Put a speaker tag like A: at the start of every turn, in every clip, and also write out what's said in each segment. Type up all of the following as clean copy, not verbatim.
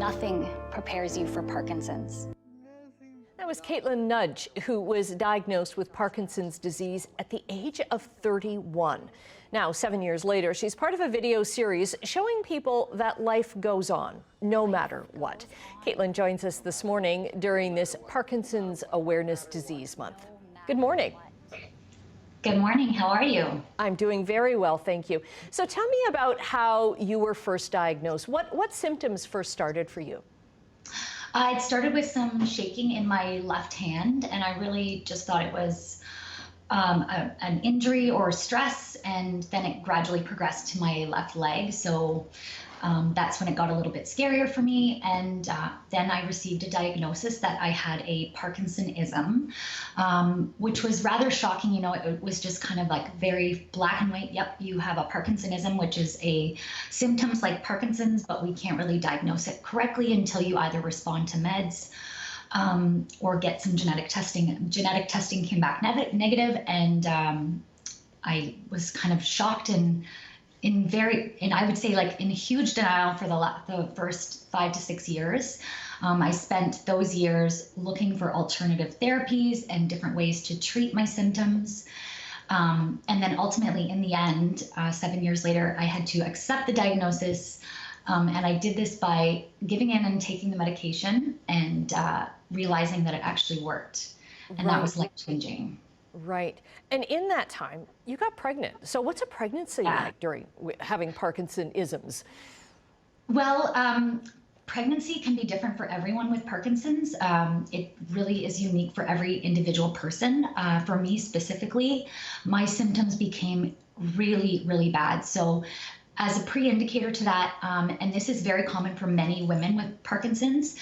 A: nothing prepares you for Parkinson's.
B: That was Nagy, who was diagnosed with Parkinson's disease at the age of 31. Now, 7 years later, she's part of a video series showing people that life goes on, no matter what. Caitlin joins us this morning during this Parkinson's Awareness Disease Month. Good morning.
C: Good morning. How are you?
B: I'm doing very well, thank you. So tell me about how you were first diagnosed. What symptoms first started for you?
C: It started with some shaking in my left hand, and I really just thought it was an injury or stress, and then it gradually progressed to my left leg. So that's when it got a little bit scarier for me, and then I received a diagnosis that I had a Parkinsonism, which was rather shocking. You know, it was just kind of like very black and white. Yep, you have a Parkinsonism, which is a symptoms like Parkinson's, but we can't really diagnose it correctly until you either respond to meds or get some genetic testing. Genetic testing came back negative, and I was kind of shocked and I would say like in huge denial for the first 5 to 6 years. I spent those years looking for alternative therapies and different ways to treat my symptoms. And then ultimately in the end, 7 years later, I had to accept the diagnosis. And I did this by giving in and taking the medication and realizing that it actually worked. And that was life-changing.
B: Right. And in that time, you got pregnant. So what's a pregnancy like during having Parkinsonisms?
C: Well, pregnancy can be different for everyone with Parkinson's. It really is unique for every individual person. For me specifically, my symptoms became really, really bad. So as a pre-indicator to that, and this is very common for many women with Parkinson's,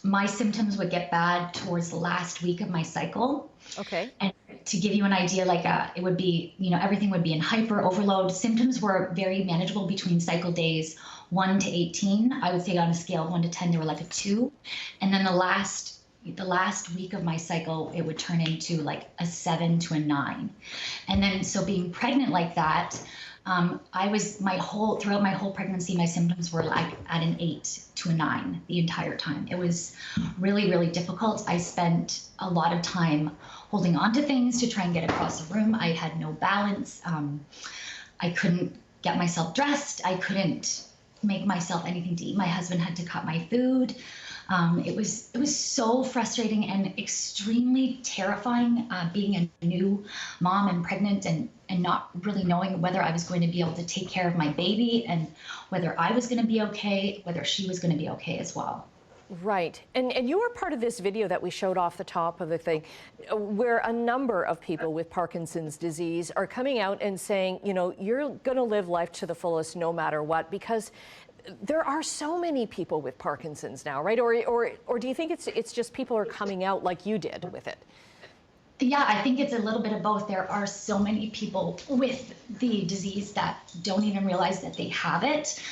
C: my symptoms would get bad towards the last week of my cycle.
B: Okay.
C: And to give you an idea, like it would be, you know, everything would be in hyper overload. Symptoms were very manageable between cycle days 1 to 18. I would say on a scale of 1 to 10, they were like a 2. And then the last week of my cycle, it would turn into like a 7 to a 9. And then so being pregnant like that, throughout my whole pregnancy, my symptoms were like at an 8 to a 9 the entire time. It was really, really difficult. I spent a lot of time holding on to things to try and get across the room. I had no balance. I couldn't get myself dressed. I couldn't make myself anything to eat. My husband had to cut my food. It was so frustrating and extremely terrifying being a new mom and pregnant and not really knowing whether I was going to be able to take care of my baby and whether I was going to be okay, whether she was going to be okay as well.
B: Right. And you were part of this video that we showed off the top of the thing where a number of people with Parkinson's disease are coming out and saying, you know, you're going to live life to the fullest no matter what, because there are so many people with Parkinson's now, right? Or do you think it's just people are coming out like you did with it?
C: Yeah, I think it's a little bit of both. There are so many people with the disease that don't even realize that they have it,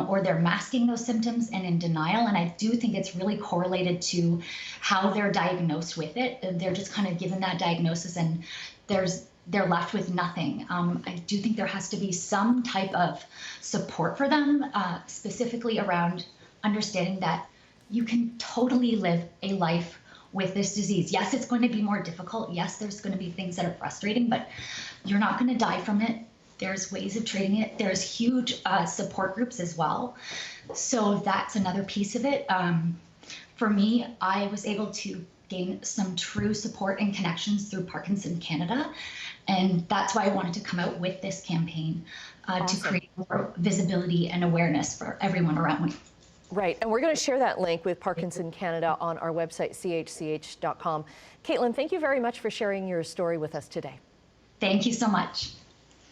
C: or they're masking those symptoms and in denial. And I do think it's really correlated to how they're diagnosed with it. They're just kind of given that diagnosis and they're left with nothing. I do think there has to be some type of support for them, specifically around understanding that you can totally live a life with this disease. Yes, it's going to be more difficult. Yes, there's going to be things that are frustrating, but you're not going to die from it. There's ways of treating it. There's huge support groups as well. So that's another piece of it. For me, I was able to gain some true support and connections through Parkinson's Canada. And that's why I wanted to come out with this campaign to create more visibility and awareness for everyone around me.
B: Right, and we're going to share that link with Parkinsons Canada on our website, chch.com. Caitlin, thank you very much for sharing your story with us today.
C: Thank you so much.